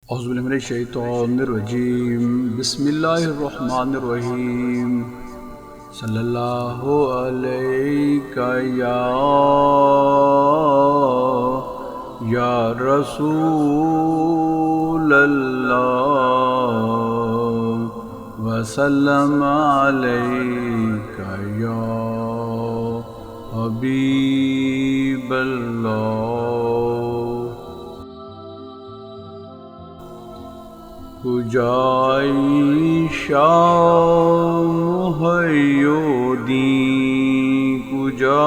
اعوذ باللہ من الشیطان الرجیم، بسم اللہ الرحمن الرحیم۔ صلی اللہ علیہ یا رسول اللہ، وسلم علیک یا حبیب اللہ۔ کجای شام حیودی کجای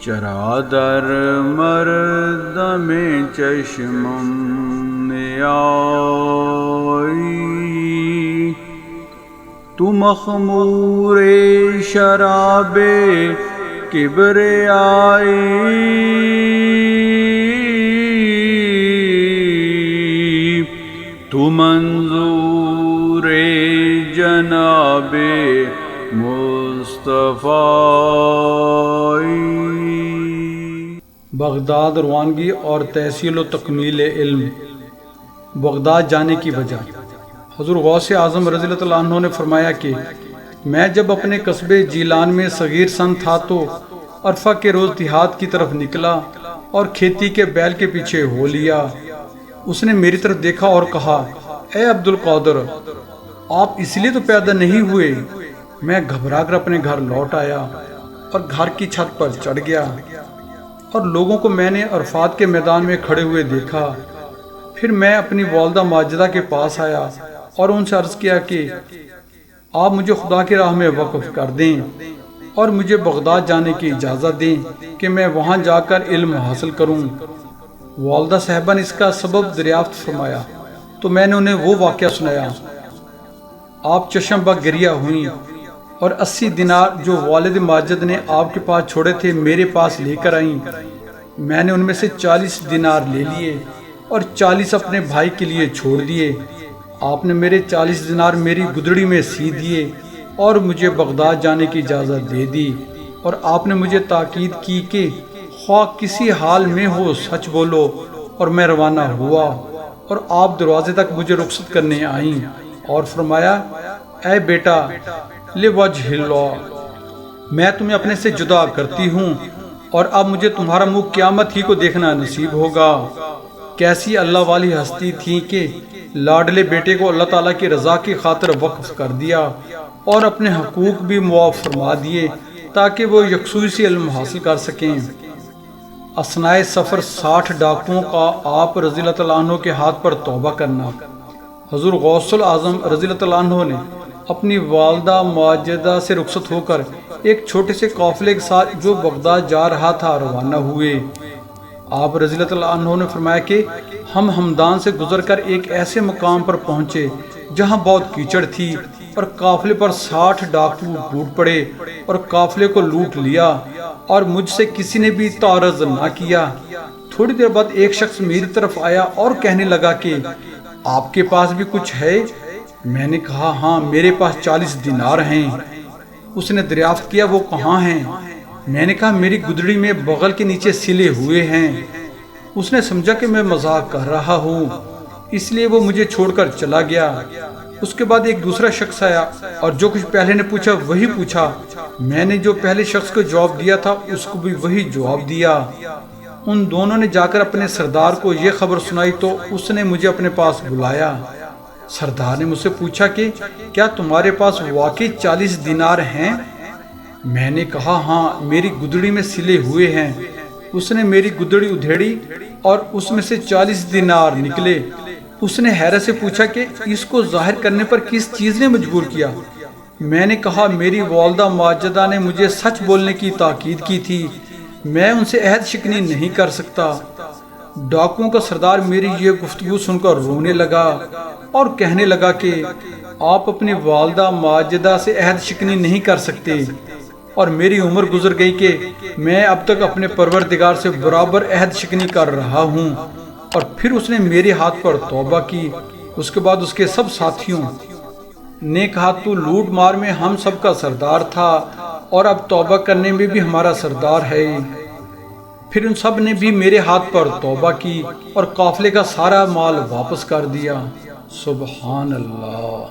چرا در مردم چشمم نیایی، تو مخمور شراب کبریائی، تو منظور جناب مصطفی۔ بغداد روانگی اور تحصیل و تکمیل علم۔ بغداد جانے کی وجہ۔ حضور غوث اعظم رضی اللہ عنہ نے فرمایا کہ میں جب اپنے قصبے جیلان میں صغیر سن تھا تو عرفہ کے روز دیہات کی طرف نکلا اور کھیتی کے بیل کے پیچھے ہو لیا۔ اس نے میری طرف دیکھا اور کہا، اے عبد القادر، آپ اس لیے تو پیدا نہیں ہوئے؟ میں گھبرا کر اپنے گھر لوٹ آیا اور گھر کی چھت پر چڑھ گیا، اور لوگوں کو میں نے عرفات کے میدان میں کھڑے ہوئے دیکھا۔ پھر میں اپنی والدہ ماجدہ کے پاس آیا اور ان سے عرض کیا کہ آپ مجھے خدا کی راہ میں وقف کر دیں اور مجھے بغداد جانے کی اجازت دیں کہ میں وہاں جا کر علم حاصل کروں۔ والدہ صاحبہ نے اس کا سبب دریافت فرمایا تو میں نے انہیں وہ واقعہ سنایا۔ آپ چشم بہ گریہ ہوئیں اور 80 دینار جو والد ماجد نے آپ کے پاس چھوڑے تھے میرے پاس لے کر آئیں۔ میں نے ان میں سے 40 دینار لے لیے اور 40 اپنے بھائی کے لیے چھوڑ دیے۔ آپ نے میرے 40 دینار میری گدڑی میں سی دیے اور مجھے بغداد جانے کی اجازت دے دی، اور آپ نے مجھے تاکید کی کہ خواہ کسی حال میں ہو سچ بولو، اور میں روانہ ہوا اور آپ دروازے تک مجھے رخصت کرنے آئیں اور فرمایا، اے بیٹا، لوجہ اللہ، میں تمہیں اپنے سے جدا کرتی ہوں اور اب مجھے تمہارا منہ قیامت ہی کو دیکھنا نصیب ہوگا۔ کیسی اللہ والی ہستی تھی کہ لاڈلے بیٹے کو اللہ تعالیٰ کی رضا کی خاطر وقف کر دیا اور اپنے حقوق بھی معاف فرما دیے تاکہ وہ یکسوئی سے علم حاصل کر سکیں۔ اثناء سفر 60 ڈاکوؤں کا آپ رضی اللہ عنہ کے ہاتھ پر توبہ کرنا۔ حضور غوث اعظم رضی اللہ عنہ نے اپنی والدہ ماجدہ سے رخصت ہو کر ایک چھوٹے سے قافلے کے ساتھ جو بغداد جا رہا تھا روانہ ہوئے۔ آپ رضی اللہ عنہ نے فرمایا کہ ہم ہمدان سے گزر کر ایک ایسے مقام پر پہنچے جہاں بہت کیچڑ تھی، اور قافلے پر 60 ڈاکو ٹوٹ پڑے اور قافلے کو لوٹ لیا، اور مجھ سے کسی نے بھی تعارض نہ کیا۔ تھوڑی دیر بعد ایک شخص میری طرف آیا اور کہنے لگا کہ آپ کے پاس بھی کچھ ہے؟ میں نے کہا، ہاں، میرے پاس 40 دینار ہیں۔ اس نے دریافت کیا، وہ کہاں ہیں؟ میں نے کہا، میری گدڑی میں بغل کے نیچے سلے ہوئے ہیں۔ اس نے سمجھا کہ میں مذاق کر رہا ہوں، اس لیے وہ مجھے چھوڑ کر چلا گیا۔ اس کے بعد ایک دوسرا شخص آیا اور جو کچھ پہلے نے پوچھا وہی پوچھا۔ میں نے جو پہلے شخص کو جواب دیا تھا اس کو بھی وہی جواب دیا۔ ان دونوں نے جا کر اپنے سردار کو یہ خبر سنائی تو اس نے مجھے اپنے پاس بلایا۔ سردار نے مجھ سے پوچھا کہ کیا تمہارے پاس واقعی 40 دینار ہیں؟ میں نے کہا، ہاں، میری گدڑی میں سلے ہوئے ہیں۔ اس نے میری گدڑی ادھیڑی اور اس میں سے 40 دینار نکلے۔ اس نے حیرت سے پوچھا کہ اس کو ظاہر کرنے پر کس چیز نے مجبور کیا؟ میں نے کہا، میری والدہ ماجدہ نے مجھے سچ بولنے کی تاکید کی تھی، میں ان سے عہد شکنی نہیں کر سکتا۔ ڈاکوؤں کا سردار میری یہ گفتگو سن کر رونے لگا اور کہنے لگا کہ آپ اپنی والدہ ماجدہ سے عہد شکنی نہیں کر سکتے، اور میری عمر گزر گئی کہ میں اب تک اپنے پروردگار سے برابر عہد شکنی کر رہا ہوں۔ اور پھر اس نے میرے ہاتھ پر توبہ کی۔ اس کے بعد اس کے سب ساتھیوں نے کہا، تو لوٹ مار میں ہم سب کا سردار تھا اور اب توبہ کرنے میں بھی ہمارا سردار ہے۔ پھر ان سب نے بھی میرے ہاتھ پر توبہ کی اور قافلے کا سارا مال واپس کر دیا۔ سبحان اللہ۔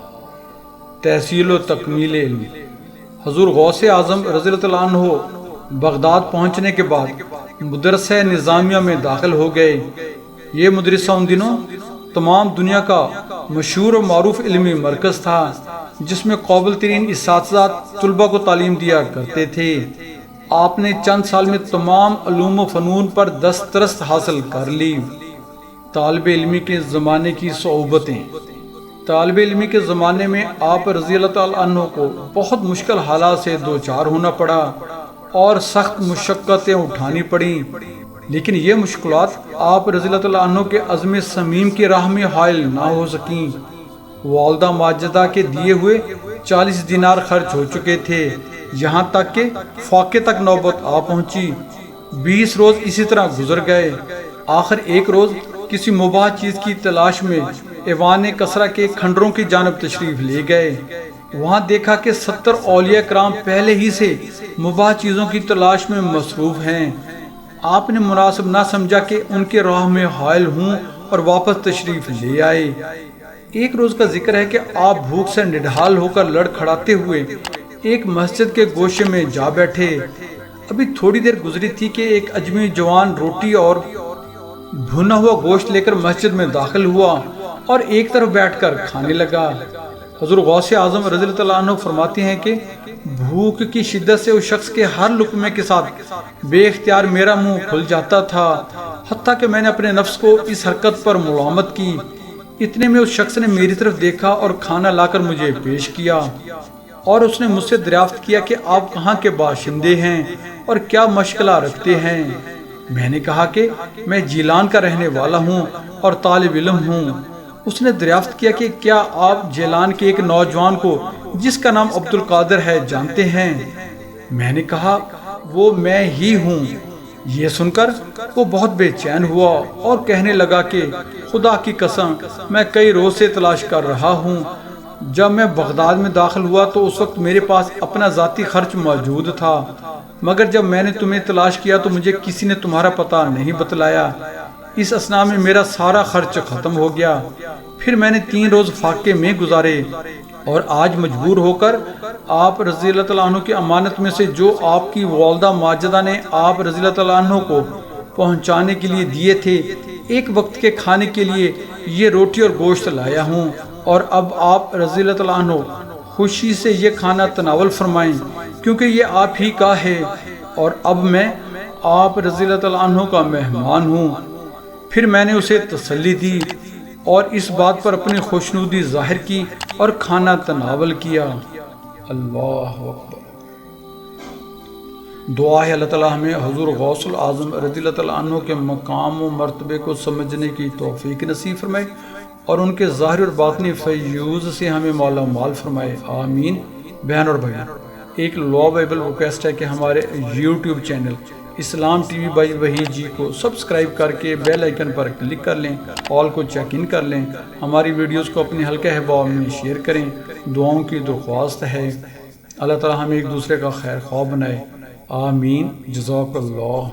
تحصیل و تکمیل علم۔ حضور غوث اعظم رضی اللہ عنہ بغداد پہنچنے کے بعد مدرسہ نظامیہ میں داخل ہو گئے۔ یہ مدرسہ ان دنوں تمام دنیا کا مشہور و معروف علمی مرکز تھا، جس میں قابل ترین اساتذہ طلباء کو تعلیم دیا کرتے تھے۔ آپ نے چند سال میں تمام علوم و فنون پر دسترس حاصل کر لی۔ طالب علمی کے زمانے کی صعوبتیں۔ طالب علمی کے زمانے میں آپ رضی اللہ تعالیٰ عنہ کو بہت مشکل حالات سے دوچار ہونا پڑا اور سخت مشقتیں اٹھانی پڑیں، لیکن یہ مشکلات آپ رضی اللہ تعالیٰ عنہ کے عزم صمیم کی راہ میں حائل نہ ہو سکیں۔ والدہ ماجدہ کے دیے ہوئے 40 دینار خرچ ہو چکے تھے، یہاں تک کہ فاقے تک نوبت آ پہنچی۔ 20 روز اسی طرح گزر گئے۔ آخر ایک روز کسی مباح چیز کی تلاش میں ایوان کسرا کے کھنڈروں کی جانب تشریف لے گئے۔ وہاں دیکھا کہ 70 اولیاء کرام پہلے ہی سے مباح چیزوں کی تلاش میں مصروف ہیں۔ آپ نے مناسب نہ سمجھا کہ ان کے راہ میں حائل ہوں اور واپس تشریف لے آئے۔ ایک روز کا ذکر ہے کہ آپ بھوک سے نڈھال ہو کر لڑکھڑاتے ہوئے ایک مسجد کے گوشے میں جا بیٹھے۔ ابھی تھوڑی دیر گزری تھی کہ ایک اجمی جوان روٹی اور بھنا ہوا گوشت لے کر مسجد میں داخل ہوا اور ایک طرف بیٹھ کر کھانے لگا۔ حضور غوث اعظم رضی اللہ عنہ فرماتے ہیں کہ بھوک کی شدت سے اس شخص کے ہر لقمے کے ساتھ بے اختیار میرا منہ کھل جاتا تھا، حتیٰ کہ میں نے اپنے نفس کو اس حرکت پر ملامت کی۔ اتنے میں اس شخص نے میری طرف دیکھا اور کھانا لا کر مجھے پیش کیا، اور اس نے مجھ سے دریافت کیا کہ آپ کہاں کے باشندے ہیں اور کیا مشغلہ رکھتے ہیں۔ میں نے کہا کہ میں جیلان کا رہنے والا ہوں اور طالب علم ہوں۔ اس نے دریافت کیا کہ کیا آپ جیلان کے ایک نوجوان کو جس کا نام عبد القادر ہے جانتے ہیں؟ میں نے کہا وہ میں ہی ہوں۔ یہ سن کر وہ بہت بے چین ہوا اور کہنے لگا کہ خدا کی قسم میں کئی روز سے تلاش کر رہا ہوں۔ جب میں بغداد میں داخل ہوا تو اس وقت میرے پاس اپنا ذاتی خرچ موجود تھا، مگر جب میں نے تمہیں تلاش کیا تو مجھے کسی نے تمہارا پتہ نہیں بتلایا۔ اس اثناء میں میرا سارا خرچ ختم ہو گیا۔ پھر میں نے 3 روز فاقے میں گزارے، اور آج مجبور ہو کر آپ رضی اللہ عنہ کی امانت میں سے جو آپ کی والدہ ماجدہ نے آپ رضی اللہ عنہ کو پہنچانے کے لیے دیے تھے، ایک وقت کے کھانے کے لیے یہ روٹی اور گوشت لایا ہوں، اور اب آپ رضی اللہ عنہ خوشی سے یہ کھانا تناول فرمائیں، کیونکہ یہ آپ ہی کا ہے، اور اب میں آپ رضی اللہ عنہ کا مہمان ہوں۔ پھر میں نے اسے تسلی دی اور اس بات پر اپنی خوشنودی ظاہر کی اور کھانا تناول کیا۔ اللہ اکبر۔ دعا ہے اللہ تعالیٰ ہمیں حضور غوث العظم رضی اللہ عنہ کے مقام و مرتبے کو سمجھنے کی توفیق نصیب فرمائے اور ان کے ظاہر اور باطنی فیوز سے ہمیں مالا مال فرمائے، آمین۔ بہن اور بھائی، ایک لوابل ریکویسٹ ہے کہ ہمارے YouTube channel Islam T V by Waheed ji کو سبسکرائب کر کے بیل آئیکن پر کلک کر لیں، آل کو چیک ان کر لیں، ہماری ویڈیوز کو اپنے حلقہ احباب میں شیئر کریں۔ دعاؤں کی درخواست ہے، اللہ تعالی ہمیں ایک دوسرے کا خیر خواہ بنائے، آمین۔ جزاک اللہ۔